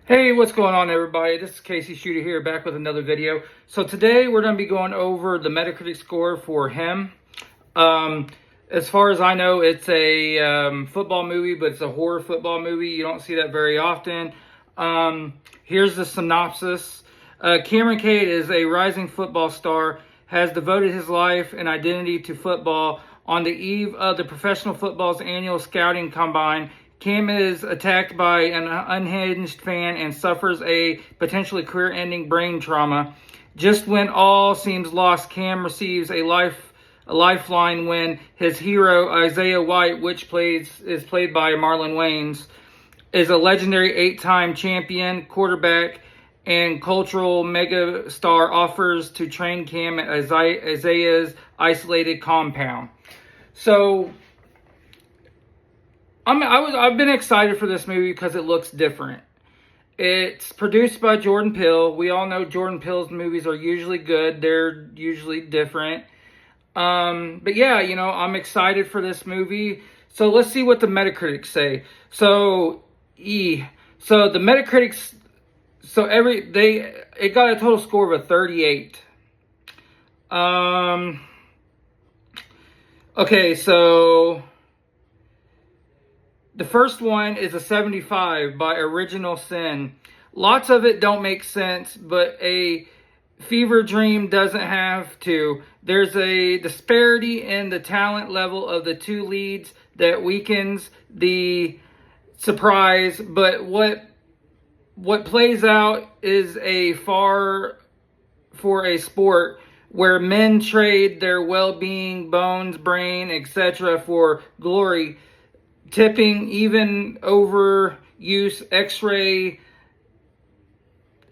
Hey, what's going on, everybody? This is Casey Shooter here, back with another video. So today we're going to be going over the Metacritic score for Him. As far as I know, it's a football movie, but it's a horror football movie. You don't see that very often. Here's the synopsis. Cameron Cade is a rising football star, has devoted his life and identity to football. On the eve of the professional football's annual scouting combine, Cam is attacked by an unhinged fan and suffers a potentially career-ending brain trauma. Just when all seems lost, Cam receives a lifeline when his hero, Isaiah White, which is played by Marlon Wayans, is a legendary 8-time champion quarterback and cultural megastar, offers to train Cam at Isaiah's isolated compound. So I've been excited for this movie because it looks different. It's produced by Jordan Peele. We all know Jordan Peele's movies are usually good. They're usually different. But yeah, I'm excited for this movie. So let's see what the Metacritics say. So the Metacritics, it got a total score of a 38. Okay, so the first one is a 75 by Original Sin. Lots of it don't make sense, but a fever dream doesn't have to. There's a disparity in the talent level of the two leads that weakens the surprise, but what plays out is a far for a sport where men trade their well-being, bones, brain, etc. for glory, tipping even overuse X-ray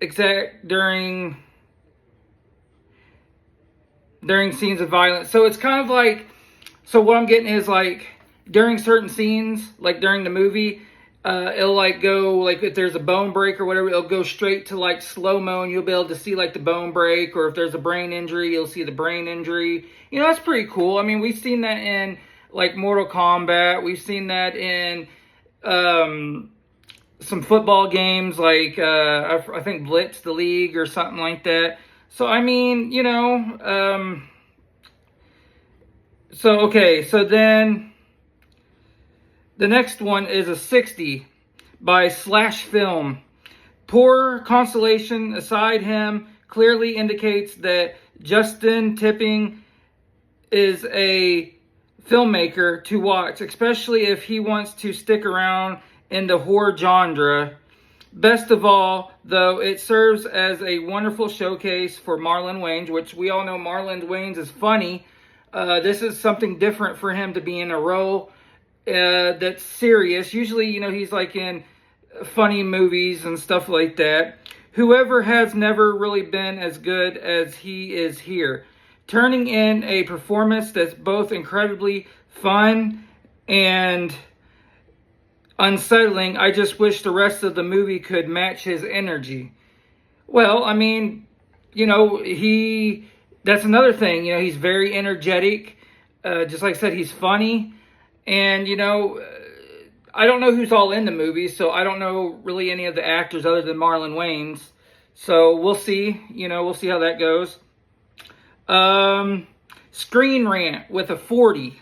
exact during scenes of violence. So it's kind of like, so what I'm getting is like during certain scenes, like during the movie, it'll like go, like if there's a bone break or whatever, it'll go straight to like slow-mo and you'll be able to see like the bone break, or if there's a brain injury, you'll see the brain injury. That's pretty cool. I mean, we've seen that in like Mortal Kombat. We've seen that in some football games, like I think Blitz the League or something like that. So I mean, so then the next one is a 60 by Slash Film. Poor constellation aside, Him clearly indicates that Justin Tipping is a filmmaker to watch, especially if he wants to stick around in the horror genre. Best of all, though, it serves as a wonderful showcase for Marlon Wayans, which we all know Marlon Wayans is funny. This is something different for him to be in a role that's serious. Usually, he's like in funny movies and stuff like that. Whoever has never really been as good as he is here, turning in a performance that's both incredibly fun and unsettling. I just wish the rest of the movie could match his energy. Well, I mean, that's another thing. He's very energetic. Just like I said, he's funny. And, I don't know who's all in the movie, so I don't know really any of the actors other than Marlon Wayans. So we'll see. We'll see how that goes. Screen Rant with a 40.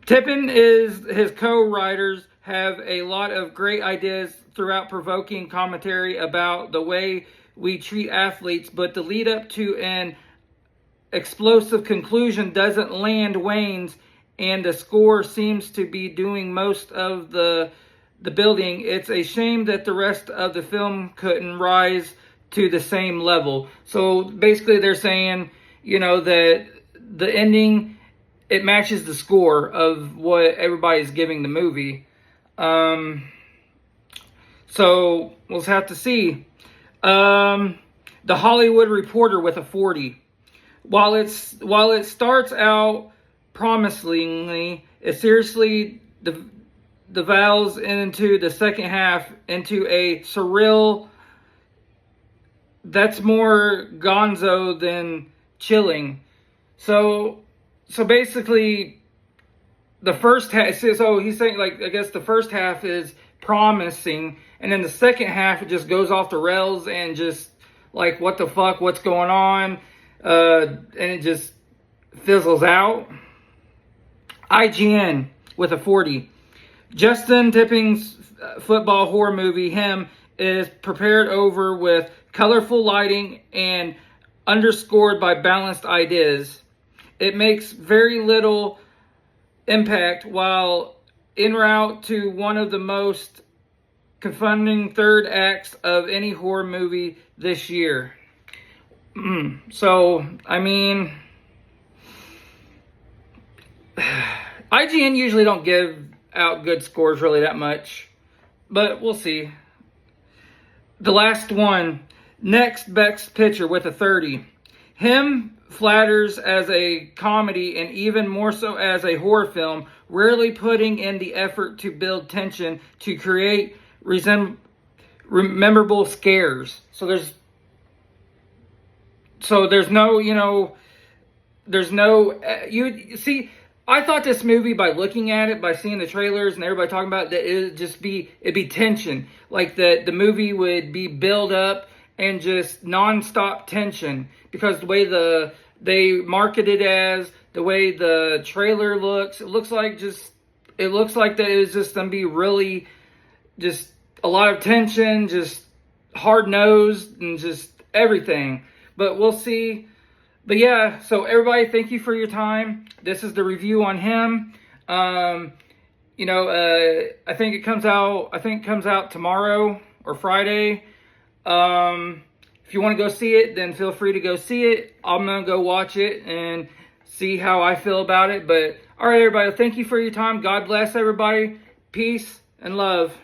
Tippin is his co-writers have a lot of great ideas throughout, provoking commentary about the way we treat athletes, but the lead up to an explosive conclusion doesn't land Wayans, and the score seems to be doing most of the building. It's a shame that the rest of the film couldn't rise to the same level. So basically they're saying, that the ending, it matches the score of what everybody's giving the movie. So we'll have to see. The Hollywood Reporter with a 40. While it starts out promisingly, it seriously devolves into the second half into a surreal that's more gonzo than chilling. So basically, the first half. So he's saying, like, I guess the first half is promising, and then the second half it just goes off the rails and just like, what the fuck, what's going on, and it just fizzles out. IGN with a 40. Justin Tipping's football horror movie, Him, is prepared over with colorful lighting and underscored by balanced ideas. It makes very little impact while en route to one of the most confronting third acts of any horror movie this year. So, I mean, IGN usually don't give out good scores really that much, but we'll see. The last one, Next Best Picture with a 30. Him flatters as a comedy and even more so as a horror film, rarely putting in the effort to build tension to create memorable scares. So there's no, you see, I thought this movie, by looking at it, by seeing the trailers and everybody talking about it, that it'd be tension. Like the movie would be build up and just non-stop tension, because the way they market it as, the way the trailer looks, it looks like that it's just gonna be really just a lot of tension, just hard-nosed and just everything. But we'll see. But yeah, so everybody, thank you for your time. This is the review on Him. I think it comes out tomorrow or Friday. If you want to go see it, then feel free to go see it. I'm going to go watch it and see how I feel about it. But all right, everybody, thank you for your time. God bless everybody. Peace and love.